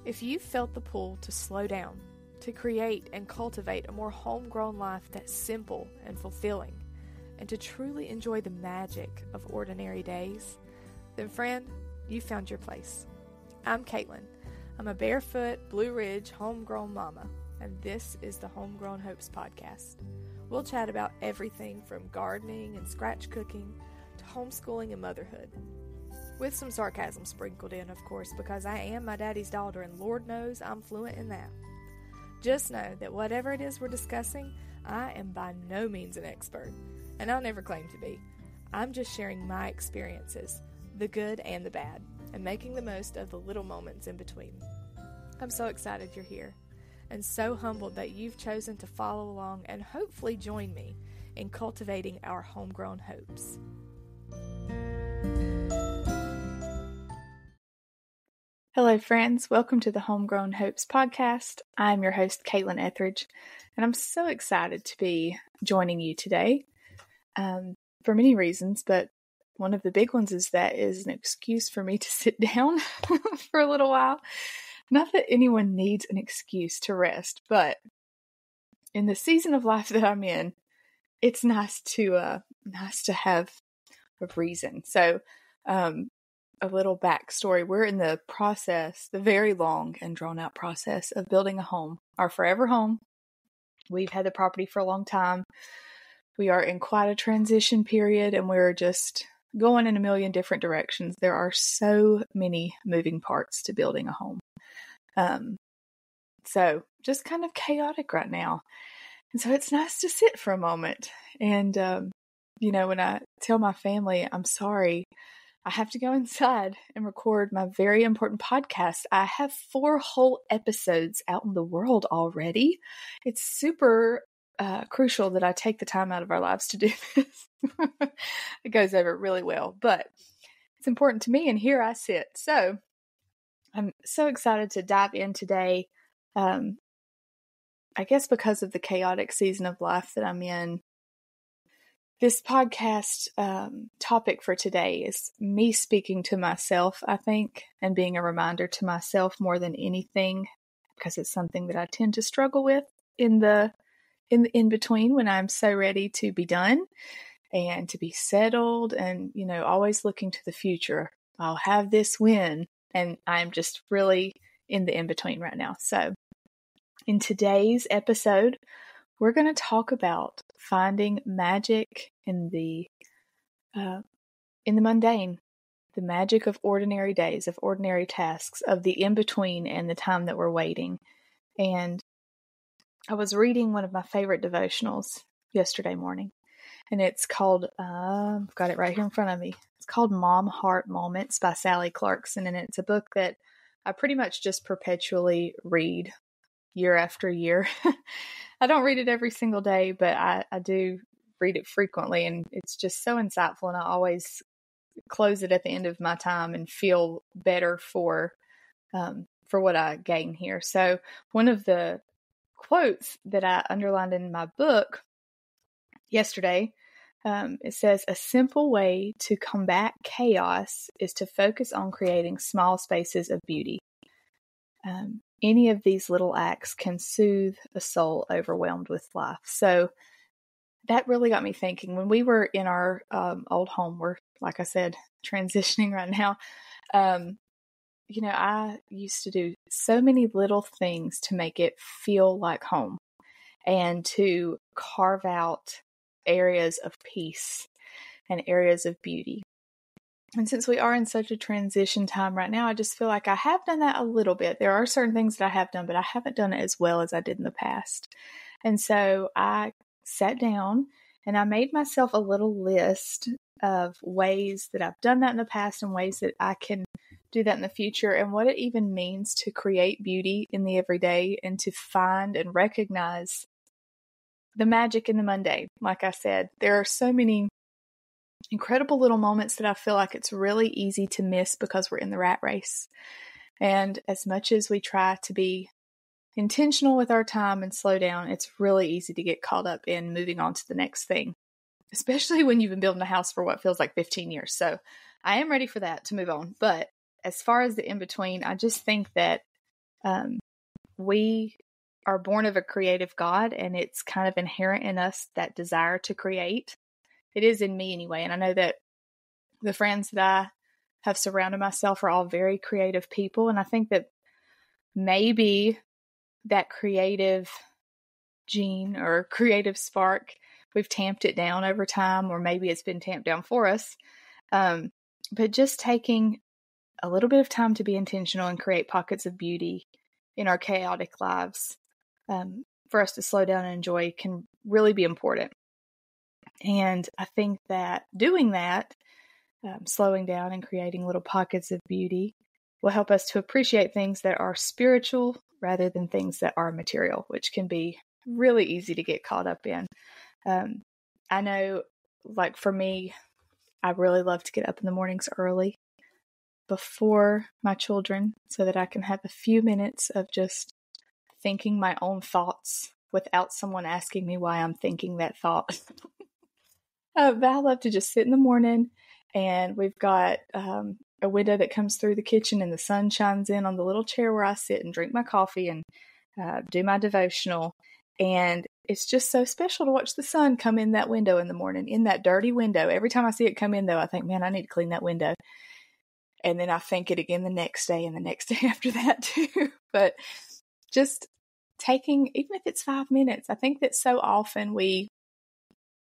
If you've felt the pull to slow down, to create and cultivate a more homegrown life that's simple and fulfilling, and to truly enjoy the magic of ordinary days, then friend, you found your place. I'm Caitlin. I'm a barefoot, Blue Ridge, homegrown mama, and this is the Homegrown Hopes podcast. We'll chat about everything from gardening and scratch cooking to homeschooling and motherhood. With some sarcasm sprinkled in, of course, because I am my daddy's daughter and Lord knows I'm fluent in that. Just know that whatever it is we're discussing, I am by no means an expert, and I'll never claim to be. I'm just sharing my experiences, the good and the bad, and making the most of the little moments in between. I'm so excited you're here, and so humbled that you've chosen to follow along and hopefully join me in cultivating our homegrown hopes. Hello friends, welcome to the Homegrown Hopes podcast. I'm your host, Caitlin Etheridge, and I'm so excited to be joining you today for many reasons, but one of the big ones is that is an excuse for me to sit down for a little while. Not that anyone needs an excuse to rest, but in the season of life that I'm in, it's nice to have a reason. So, a little backstory. We're in the process, the very long and drawn out process of building a home, our forever home. We've had the property for a long time. We are in quite a transition period and we're just going in a million different directions. There are so many moving parts to building a home. So just kind of chaotic right now. And so it's nice to sit for a moment. And, when I tell my family, I'm sorry, I have to go inside and record my very important podcast. I have 4 whole episodes out in the world already. It's super crucial that I take the time out of our lives to do this. It goes over really well, but it's important to me, and here I sit. So I'm so excited to dive in today. I guess because of the chaotic season of life that I'm in, this podcast topic for today is me speaking to myself, I think, and being a reminder to myself more than anything, because it's something that I tend to struggle with in the in-between when I'm so ready to be done and to be settled and, always looking to the future. I'll have this win, and I'm just really in the in-between right now. So in today's episode, we're going to talk about finding magic in the mundane, the magic of ordinary days, of ordinary tasks, of the in-between and the time that we're waiting. And I was reading one of my favorite devotionals yesterday morning, and it's called, I've got it right here in front of me. It's called Mom Heart Moments by Sally Clarkson, and it's a book that I pretty much just perpetually read year after year. I don't read it every single day, but I do read it frequently, and it's just so insightful, and I always close it at the end of my time and feel better for what I gain here. So one of the quotes that I underlined in my book yesterday, it says, "A simple way to combat chaos is to focus on creating small spaces of beauty. Any of these little acts can soothe a soul overwhelmed with life." So that really got me thinking. When we were in our old home, we're, like I said, transitioning right now. I used to do so many little things to make it feel like home and to carve out areas of peace and areas of beauty. And since we are in such a transition time right now, I just feel like I have done that a little bit. There are certain things that I have done, but I haven't done it as well as I did in the past. And so I sat down and I made myself a little list of ways that I've done that in the past and ways that I can do that in the future, and what it even means to create beauty in the everyday and to find and recognize the magic in the mundane. Like I said, there are so many incredible little moments that I feel like it's really easy to miss because we're in the rat race. And as much as we try to be intentional with our time and slow down, it's really easy to get caught up in moving on to the next thing, especially when you've been building a house for what feels like 15 years. So I am ready for that to move on. But as far as the in-between, I just think that We are born of a creative God, and it's kind of inherent in us, that desire to create. It is in me anyway. And I know that the friends that I have surrounded myself are all very creative people. And I think that maybe that creative gene or creative spark, we've tamped it down over time, or maybe it's been tamped down for us. But just taking a little bit of time to be intentional and create pockets of beauty in our chaotic lives, for us to slow down and enjoy, can really be important. And I think that doing that, slowing down and creating little pockets of beauty, will help us to appreciate things that are spiritual rather than things that are material, which can be really easy to get caught up in. I know, like for me, I really love to get up in the mornings early before my children so that I can have a few minutes of just thinking my own thoughts without someone asking me why I'm thinking that thought. But I love to just sit in the morning, and we've got a window that comes through the kitchen, and the sun shines in on the little chair where I sit and drink my coffee and do my devotional. And it's just so special to watch the sun come in that window in the morning, in that dirty window. Every time I see it come in, though, I think, man, I need to clean that window. And then I think it again the next day and the next day after that too. But just taking, even if it's 5 minutes, I think that so often we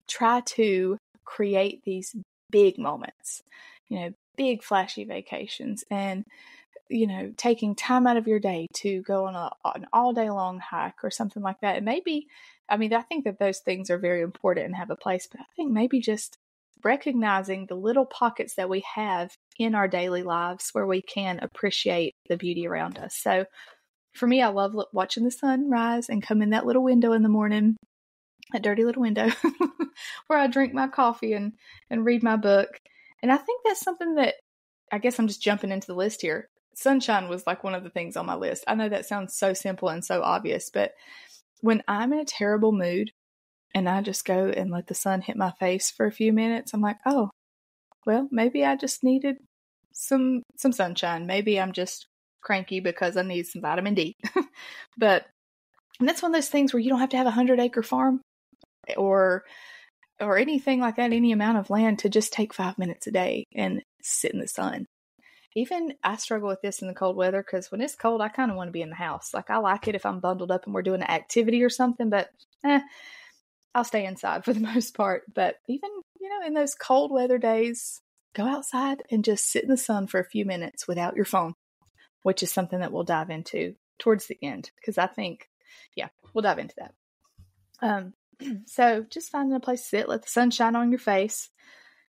try to create these big moments, big flashy vacations, and, taking time out of your day to go on an all day long hike or something like that. And maybe, I think that those things are very important and have a place, but I think maybe just recognizing the little pockets that we have in our daily lives where we can appreciate the beauty around us. So for me, I love watching the sun rise and come in that little window in the morning, that dirty little window where I drink my coffee and read my book. And I think that's something that, I guess I'm just jumping into the list here. Sunshine was like one of the things on my list. I know that sounds so simple and so obvious, but when I'm in a terrible mood and I just go and let the sun hit my face for a few minutes, I'm like, oh, well, maybe I just needed some sunshine. Maybe I'm just cranky because I need some vitamin D. And that's one of those things where you don't have to have 100-acre farm or anything like that, any amount of land, to just take 5 minutes a day and sit in the sun. Even I struggle with this in the cold weather, because when it's cold, I kind of want to be in the house. Like, I like it if I'm bundled up and we're doing an activity or something, but I'll stay inside for the most part. But even, in those cold weather days, go outside and just sit in the sun for a few minutes without your phone, which is something that we'll dive into towards the end, because I think, we'll dive into that. So just finding a place to sit, let the sun shine on your face.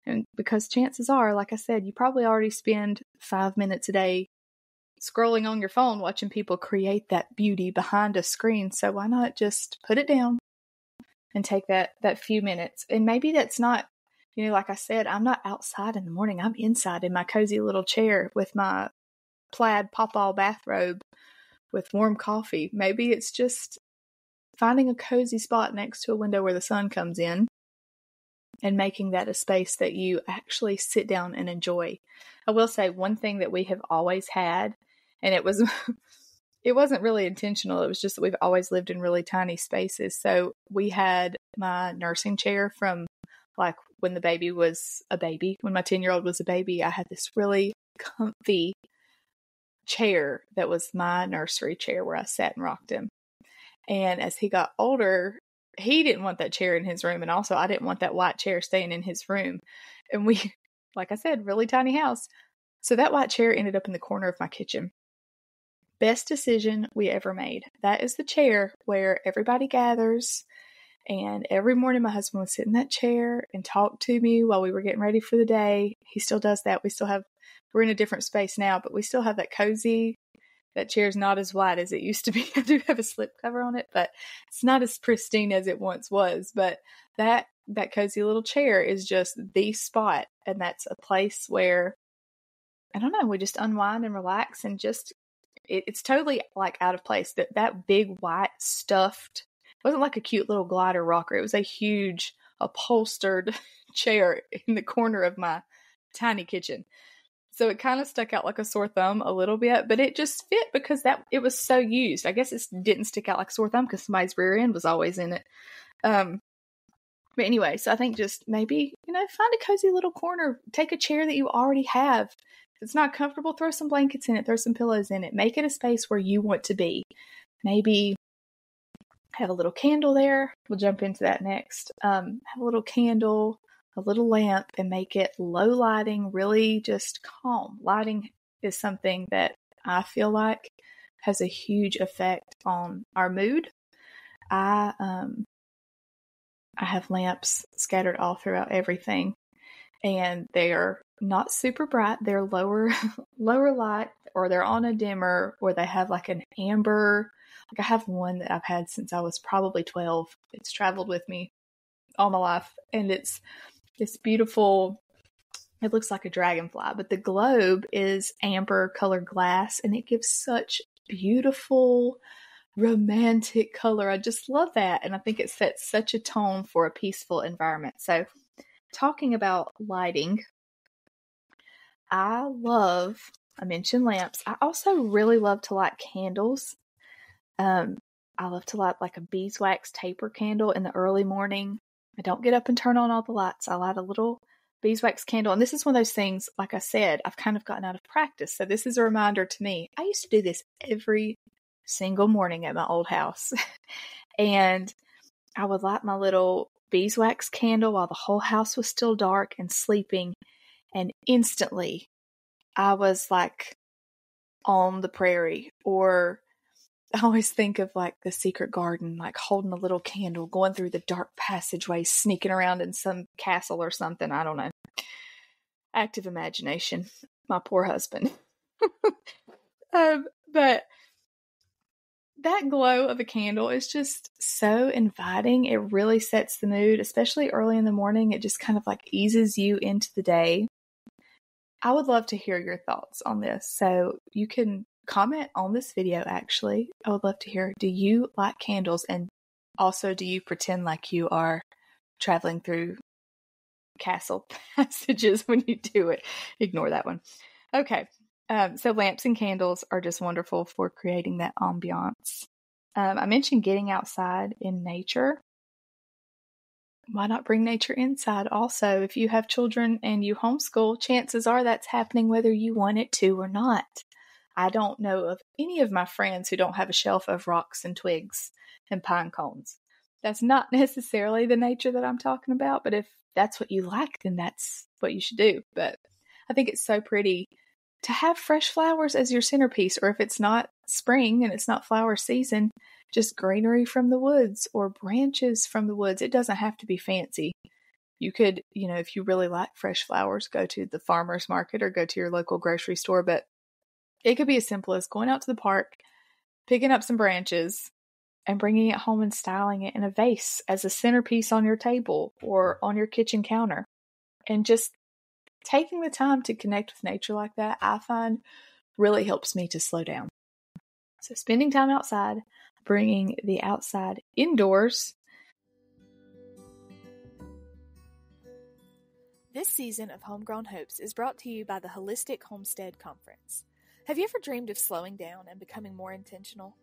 And because chances are, like I said, you probably already spend 5 minutes a day scrolling on your phone, watching people create that beauty behind a screen. So why not just put it down and take that few minutes? And maybe that's not, like I said, I'm not outside in the morning. I'm inside in my cozy little chair with my plaid pop-all bathrobe with warm coffee. Maybe it's just finding a cozy spot next to a window where the sun comes in and making that a space that you actually sit down and enjoy. I will say one thing that we have always had, and it wasn't really intentional. It was just that we've always lived in really tiny spaces. So we had my nursing chair from like when the baby was a baby, when my 10-year-old was a baby. I had this really comfy chair that was my nursery chair where I sat and rocked him. And as he got older, he didn't want that chair in his room. And also I didn't want that white chair staying in his room. And we, like I said, really tiny house. So that white chair ended up in the corner of my kitchen. Best decision we ever made. That is the chair where everybody gathers. And every morning my husband would sit in that chair and talk to me while we were getting ready for the day. He still does that. We're in a different space now, but we still have that cozy. That chair's not as wide as it used to be. I do have a slip cover on it, but it's not as pristine as it once was. But that cozy little chair is just the spot. And that's a place where, I don't know, we just unwind and relax, and just, it's totally like out of place. That big white stuffed, it wasn't like a cute little glider rocker. It was a huge upholstered chair in the corner of my tiny kitchen. So it kind of stuck out like a sore thumb a little bit, but it just fit because it was so used. I guess it didn't stick out like a sore thumb because somebody's rear end was always in it. But anyway, so I think just maybe, find a cozy little corner, take a chair that you already have. If it's not comfortable, throw some blankets in it, throw some pillows in it, make it a space where you want to be. Maybe have a little candle there. We'll jump into that next. Have a little candle, a little lamp, and make it low lighting, really just calm. Lighting is something that I feel like has a huge effect on our mood. I have lamps scattered all throughout everything, and they are not super bright. They're lower light, or they're on a dimmer, or they have like an amber. Like I have one that I've had since I was probably 12. It's traveled with me all my life, and it's this beautiful, it looks like a dragonfly, but the globe is amber colored glass, and it gives such beautiful, romantic color. I just love that, and I think it sets such a tone for a peaceful environment. So, talking about lighting, I mentioned lamps. I also really love to light candles. I love to light like a beeswax taper candle in the early morning. I don't get up and turn on all the lights. I light a little beeswax candle. And this is one of those things, like I said, I've kind of gotten out of practice. So this is a reminder to me. I used to do this every single morning at my old house. And I would light my little beeswax candle while the whole house was still dark and sleeping. And instantly I was like on the prairie, or I always think of like The Secret Garden, like holding a little candle, going through the dark passageway, sneaking around in some castle or something. I don't know. Active imagination. My poor husband. But that glow of a candle is just so inviting. It really sets the mood, especially early in the morning. It just kind of like eases you into the day. I would love to hear your thoughts on this. So you can comment on this video, actually. I would love to hear, do you light candles? And also, do you pretend like you are traveling through castle passages when you do it? Ignore that one. Okay. So lamps and candles are just wonderful for creating that ambiance. I mentioned getting outside in nature. Why not bring nature inside also? If you have children and you homeschool, chances are that's happening whether you want it to or not. I don't know of any of my friends who don't have a shelf of rocks and twigs and pine cones. That's not necessarily the nature that I'm talking about, but if that's what you like, then that's what you should do. But I think it's so pretty to have fresh flowers as your centerpiece, or if it's not spring and it's not flower season, just greenery from the woods or branches from the woods. It doesn't have to be fancy. You could, if you really like fresh flowers, go to the farmer's market or go to your local grocery store, but it could be as simple as going out to the park, picking up some branches, and bringing it home and styling it in a vase as a centerpiece on your table or on your kitchen counter. And just taking the time to connect with nature like that, I find really helps me to slow down. So spending time outside, bringing the outside indoors. This season of Homegrown Hopes is brought to you by the Holistic Homestead Conference. Have you ever dreamed of slowing down and becoming more intentional?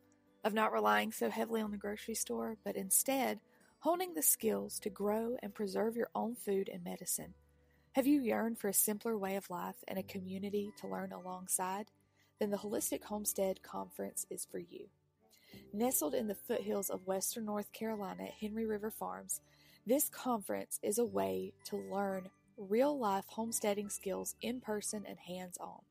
Of not relying so heavily on the grocery store, but instead honing the skills to grow and preserve your own food and medicine? Have you yearned for a simpler way of life and a community to learn alongside? Then the Holistic Homestead Conference is for you. Nestled in the foothills of western North Carolina at Henry River Farms, this conference is a way to learn real-life homesteading skills in person and hands-on.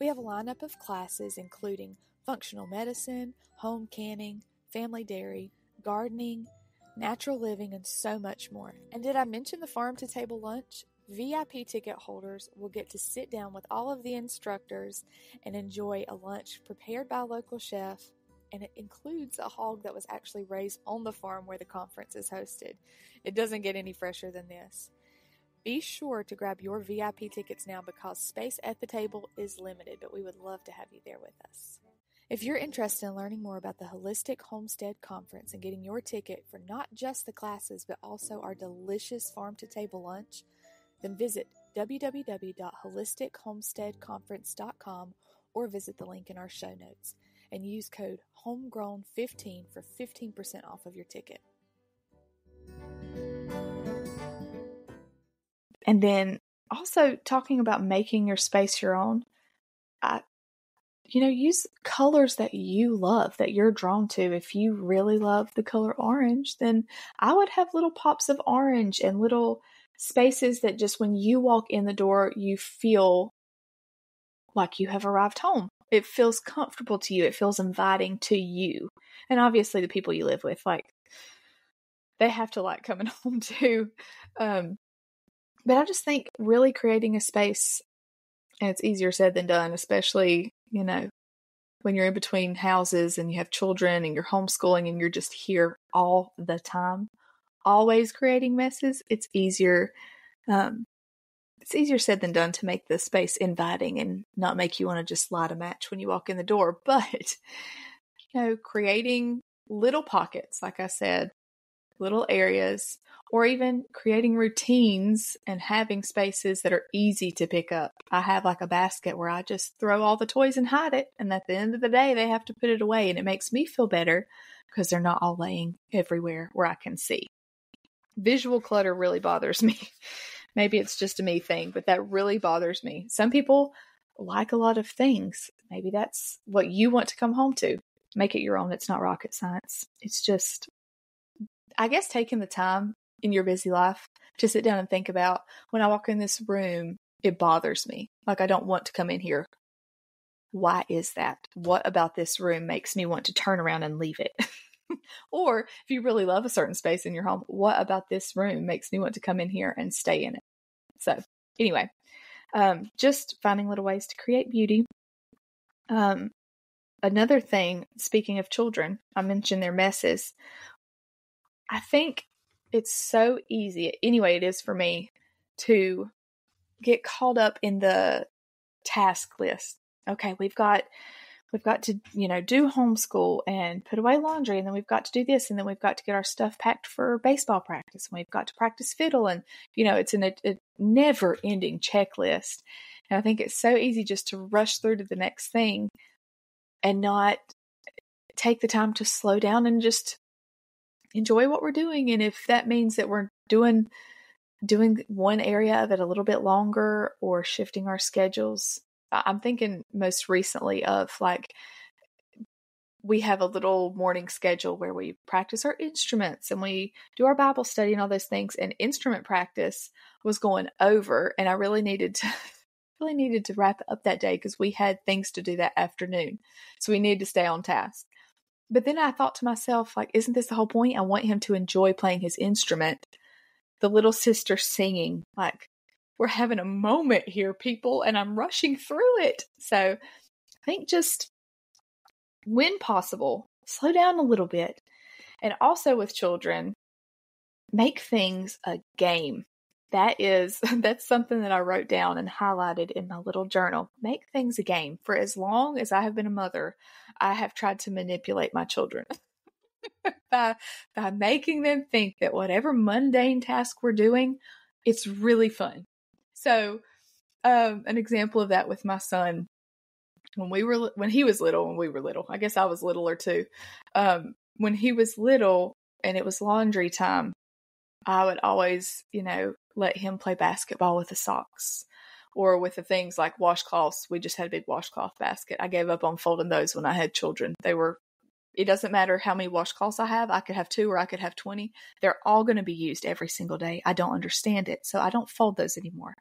We have a lineup of classes including functional medicine, home canning, family dairy, gardening, natural living, and so much more. And did I mention the farm-to-table lunch? VIP ticket holders will get to sit down with all of the instructors and enjoy a lunch prepared by a local chef, and it includes a hog that was actually raised on the farm where the conference is hosted. It doesn't get any fresher than this. Be sure to grab your VIP tickets now because space at the table is limited, but we would love to have you there with us. If you're interested in learning more about the Holistic Homestead Conference and getting your ticket for not just the classes, but also our delicious farm-to-table lunch, then visit www.holistichomesteadconference.com or visit the link in our show notes and use code HOMEGROWN15 for 15% off of your ticket. And then also talking about making your space your own, use colors that you love, that you're drawn to. If you really love the color orange, then I would have little pops of orange and little spaces that just when you walk in the door, you feel like you have arrived home. It feels comfortable to you. It feels inviting to you. And obviously the people you live with, like, they have to like coming home too. But I just think really creating a space, and it's easier said than done, especially, when you're in between houses and you have children and you're homeschooling and you're just here all the time, always creating messes. It's easier said than done to make the space inviting and not make you want to just light a match when you walk in the door. But, creating little pockets, like I said, little areas, or even creating routines and having spaces that are easy to pick up. I have like a basket where I just throw all the toys and hide it. And at the end of the day, they have to put it away. And it makes me feel better because they're not all laying everywhere where I can see. Visual clutter really bothers me. Maybe it's just a me thing, but that really bothers me. Some people like a lot of things. Maybe that's what you want to come home to. Make it your own. It's not rocket science. It's just, I guess, taking the time in your busy life to sit down and think about, when I walk in this room, it bothers me. Like, I don't want to come in here. Why is that? What about this room makes me want to turn around and leave it? Or if you really love a certain space in your home, what about this room makes me want to come in here and stay in it? So anyway, just finding little ways to create beauty. Another thing, speaking of children, I mentioned their messes. I think it's so easy, anyway, it is for me, to get caught up in the task list. Okay, we've got to, do homeschool and put away laundry, and then we've got to do this, and then we've got to get our stuff packed for baseball practice, and we've got to practice fiddle, and, it's a never-ending checklist. And I think it's so easy just to rush through to the next thing and not take the time to slow down and just enjoy what we're doing. And if that means that we're doing one area of it a little bit longer or shifting our schedules. I'm thinking most recently of, like, we have a little morning schedule where we practice our instruments and we do our Bible study and all those things. And instrument practice was going over, and I really needed to wrap it up that day because we had things to do that afternoon. So we needed to stay on task. But then I thought to myself, like, isn't this the whole point? I want him to enjoy playing his instrument. The little sister singing, like, we're having a moment here, people, and I'm rushing through it. So I think just, when possible, slow down a little bit. And also with children, make things a game. That's something that I wrote down and highlighted in my little journal. Make things a game. For as long as I have been a mother, I have tried to manipulate my children by making them think that whatever mundane task we're doing, it's really fun. So, an example of that with my son, when he was little, I guess I was littler too. When he was little and it was laundry time, I would always, let him play basketball with the socks or with the things like washcloths. We just had a big washcloth basket. I gave up on folding those when I had children. It doesn't matter how many washcloths I have. I could have 2 or I could have 20. They're all going to be used every single day. I don't understand it, so I don't fold those anymore.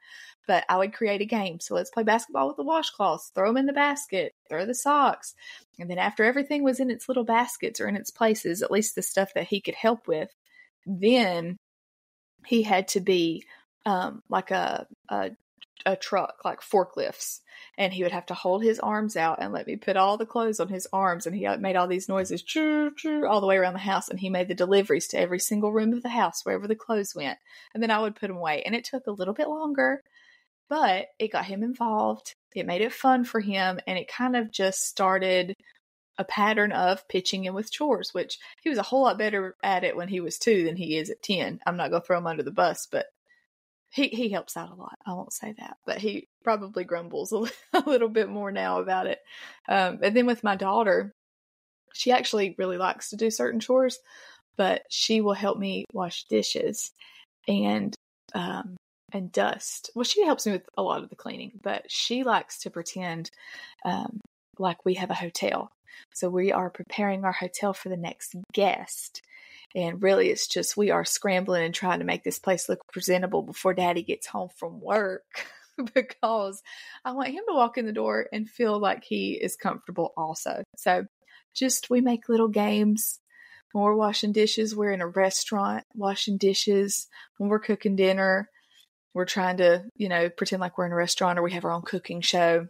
But I would create a game. So let's play basketball with the washcloths. Throw them in the basket. Throw the socks. And then after everything was in its little baskets or in its places, at least the stuff that he could help with, then he had to be like a truck, like forklifts, and he would have to hold his arms out and let me put all the clothes on his arms, and he made all these noises choo, choo, all the way around the house, and he made the deliveries to every single room of the house wherever the clothes went, and then I would put them away. And it took a little bit longer, but it got him involved. It made it fun for him, and it kind of just started a pattern of pitching in with chores, which he was a whole lot better at it when he was 2 than he is at 10. I'm not going to throw him under the bus, but he helps out a lot. I won't say that, but he probably grumbles a little bit more now about it. And then with my daughter, she actually really likes to do certain chores, but she will help me wash dishes and dust. Well, she helps me with a lot of the cleaning, but she likes to pretend like we have a hotel. So we are preparing our hotel for the next guest. And really, it's just we are scrambling and trying to make this place look presentable before Daddy gets home from work because I want him to walk in the door and feel like he is comfortable also. So just we make little games. When we're washing dishes, we're in a restaurant washing dishes. When we're cooking dinner, we're trying to, pretend like we're in a restaurant or we have our own cooking show.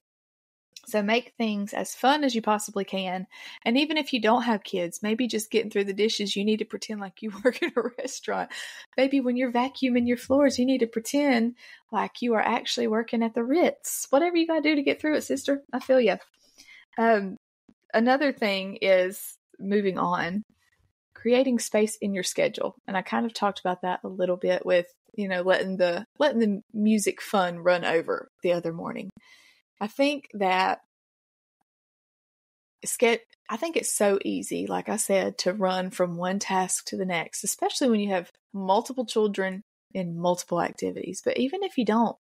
So make things as fun as you possibly can. And even if you don't have kids, maybe just getting through the dishes, you need to pretend like you work in a restaurant. Maybe when you're vacuuming your floors, you need to pretend like you are actually working at the Ritz. Whatever you got to do to get through it, sister. I feel you. Another thing is moving on, creating space in your schedule. And I kind of talked about that a little bit with, letting the music fun run over the other morning. I think that it's so easy, like I said, to run from one task to the next, especially when you have multiple children in multiple activities. But even if you don't,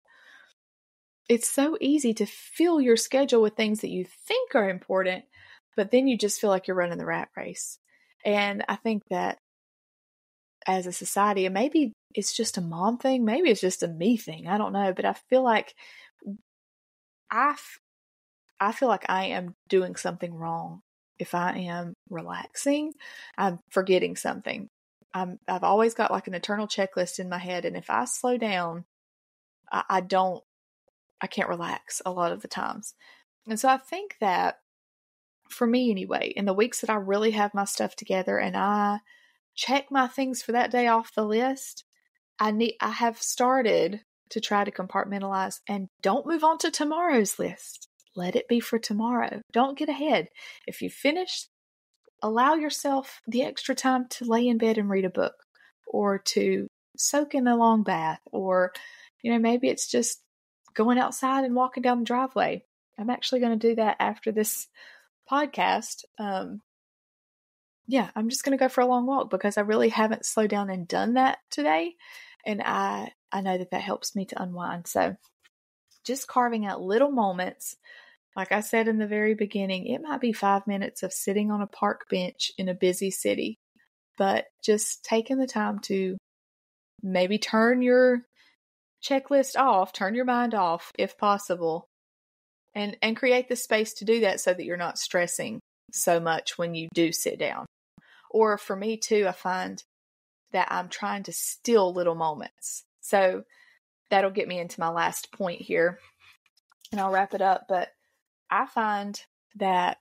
it's so easy to fill your schedule with things that you think are important, but then you just feel like you're running the rat race. And I think that as a society, and maybe it's just a mom thing, maybe it's just a me thing, I don't know, but I feel like I feel like I am doing something wrong if I am relaxing. I'm forgetting something. I've always got like an eternal checklist in my head, and if I slow down, I can't relax a lot of the times. And so I think that for me anyway, in the weeks that I really have my stuff together and I check my things for that day off the list, I have started to try to compartmentalize and don't move on to tomorrow's list. Let it be for tomorrow. Don't get ahead. If you finish, allow yourself the extra time to lay in bed and read a book or to soak in a long bath, or, maybe it's just going outside and walking down the driveway. I'm actually going to do that after this podcast. I'm just going to go for a long walk because I really haven't slowed down and done that today. And I know that helps me to unwind. So just carving out little moments. Like I said in the very beginning, it might be 5 minutes of sitting on a park bench in a busy city, but just taking the time to maybe turn your checklist off, turn your mind off if possible, and create the space to do that so that you're not stressing so much when you do sit down. Or for me too, I find that I'm trying to steal little moments. So that'll get me into my last point here, and I'll wrap it up. But I find that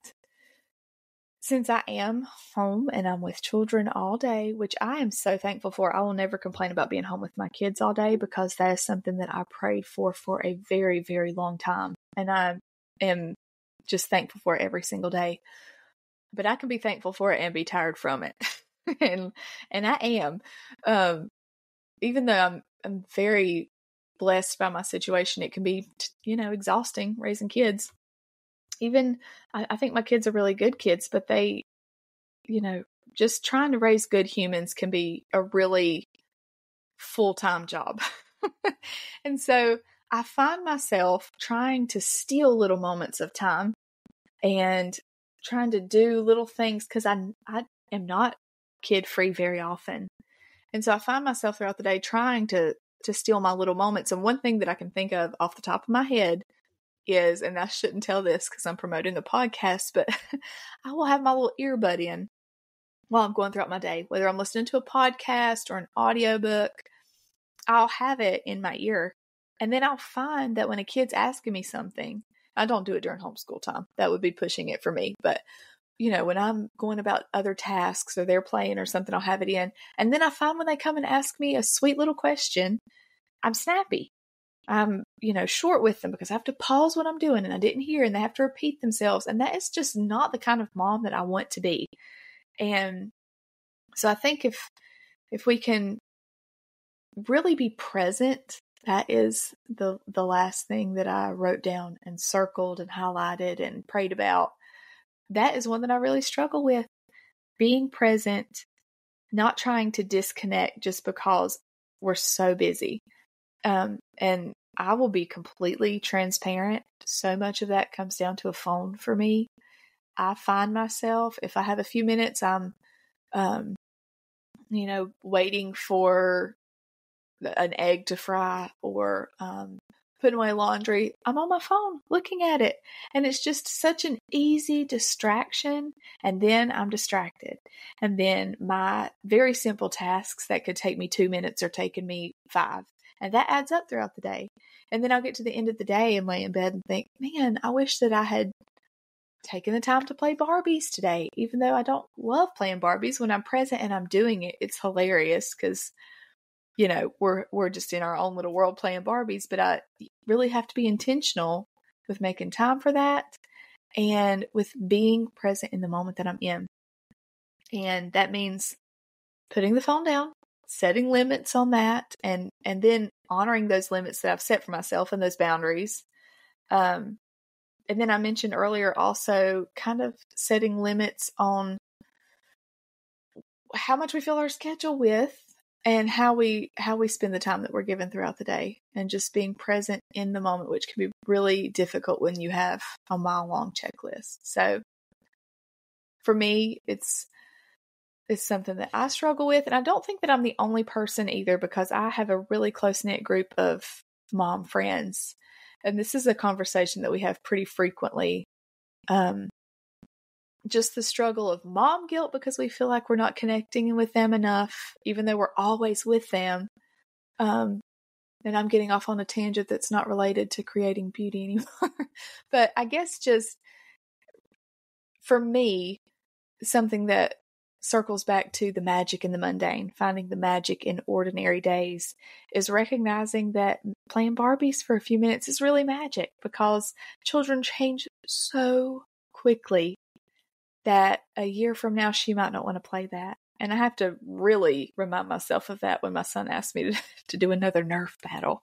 since I am home and I'm with children all day, which I am so thankful for, I will never complain about being home with my kids all day because that is something that I prayed for a very, very long time. And I am just thankful for it every single day. But I can be thankful for it and be tired from it. and I am. Even though I'm very blessed by my situation, it can be, exhausting raising kids. Even, I think my kids are really good kids, but they, just trying to raise good humans can be a really full-time job. And so I find myself trying to steal little moments of time and trying to do little things because I am not kid-free very often. And so I find myself throughout the day trying to steal my little moments. And one thing that I can think of off the top of my head is, and I shouldn't tell this because I'm promoting a podcast, but I will have my little earbud in while I'm going throughout my day, whether I'm listening to a podcast or an audiobook. I'll have it in my ear. And then I'll find that when a kid's asking me something, I don't do it during homeschool time. That would be pushing it for me. But, when I'm going about other tasks or they're playing or something, I'll have it in. And then I find when they come and ask me a sweet little question, I'm snappy. I'm, short with them because I have to pause what I'm doing and I didn't hear, and they have to repeat themselves. And that is just not the kind of mom that I want to be. And so I think if we can really be present That is the last thing that I wrote down and circled and highlighted and prayed about. That is one that I really struggle with. Being present, not trying to disconnect just because we're so busy. And I will be completely transparent. So much of that comes down to a phone for me. I find myself, if I have a few minutes, I'm, waiting for an egg to fry or putting away laundry. I'm on my phone looking at it. And it's just such an easy distraction. And then I'm distracted. And then my very simple tasks that could take me 2 minutes are taking me 5. And that adds up throughout the day. And then I'll get to the end of the day and lay in bed and think, man, I wish that I had taken the time to play Barbies today. Even though I don't love playing Barbies, when I'm present and I'm doing it, it's hilarious because, we're just in our own little world playing Barbies. But I really have to be intentional with making time for that and with being present in the moment that I'm in. And that means putting the phone down, setting limits on that, and then honoring those limits that I've set for myself and those boundaries. And then I mentioned earlier also kind of setting limits on how much we fill our schedule with and how we spend the time that we're given throughout the day, and just being present in the moment, which can be really difficult when you have a mile-long checklist. So for me, it's something that I struggle with. And I don't think that I'm the only person either, because I have a really close-knit group of mom friends. And this is a conversation that we have pretty frequently. Just the struggle of mom guilt because we feel like we're not connecting with them enough, even though we're always with them. And I'm getting off on a tangent that's not related to creating beauty anymore. But I guess just for me, something that circles back to the magic in the mundane, finding the magic in ordinary days, is recognizing that playing Barbies for a few minutes is really magic, because children change so quickly that a year from now she might not want to play that. And I have to really remind myself of that when my son asked me to do another Nerf battle.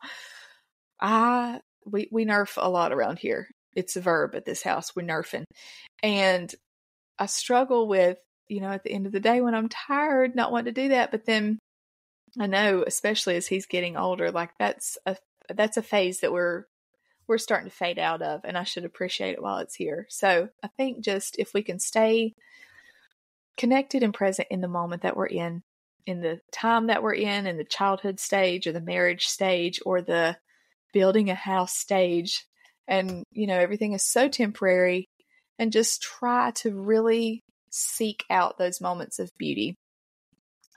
We Nerf a lot around here. It's a verb at this house. We're Nerfing. And I struggle with, at the end of the day when I'm tired, not wanting to do that. But then I know, especially as he's getting older, like that's a phase that we're starting to fade out of, and I should appreciate it while it's here. So I think just if we can stay connected and present in the moment that we're in the time that we're in the childhood stage or the marriage stage or the building a house stage, and, everything is so temporary, and just try to really seek out those moments of beauty,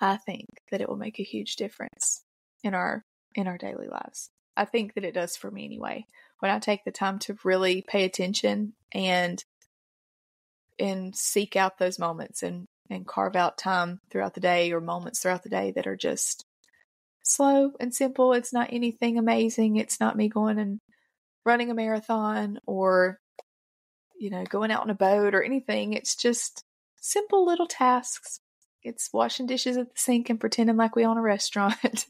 I think that it will make a huge difference in our daily lives. I think that it does for me anyway. When I take the time to really pay attention and seek out those moments and carve out time throughout the day, or moments throughout the day that are just slow and simple. It's not anything amazing. It's not me going and running a marathon or, going out on a boat or anything. It's just simple little tasks. It's washing dishes at the sink and pretending like we own a restaurant.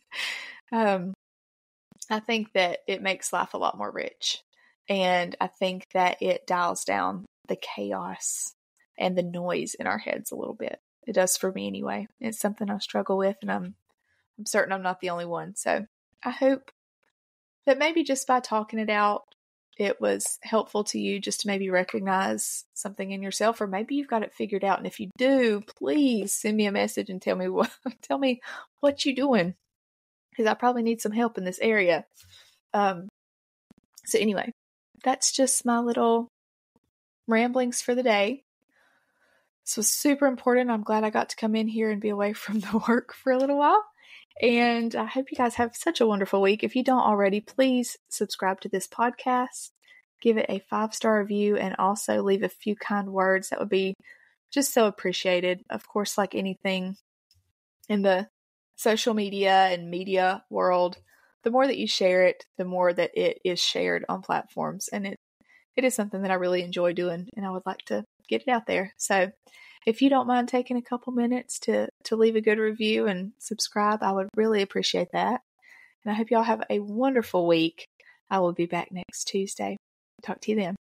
I think that it makes life a lot more rich. And I think that it dials down the chaos and the noise in our heads a little bit. It does for me anyway. It's something I struggle with, and I'm certain I'm not the only one. So I hope that maybe just by talking it out, it was helpful to you, just to maybe recognize something in yourself, or maybe you've got it figured out. And if you do, please send me a message and tell me what you're doing, because I probably need some help in this area. So anyway, that's just my little ramblings for the day. This was super important. I'm glad I got to come in here and be away from the work for a little while. And I hope you guys have such a wonderful week. If you don't already, please subscribe to this podcast, give it a 5-star review, and also leave a few kind words. That would be just so appreciated. Of course, like anything in the social media and media world, the more that you share it, the more that it is shared on platforms. And it is something that I really enjoy doing, and I would like to get it out there. So if you don't mind taking a couple minutes to leave a good review and subscribe, I would really appreciate that. And I hope y'all have a wonderful week. I will be back next Tuesday. Talk to you then.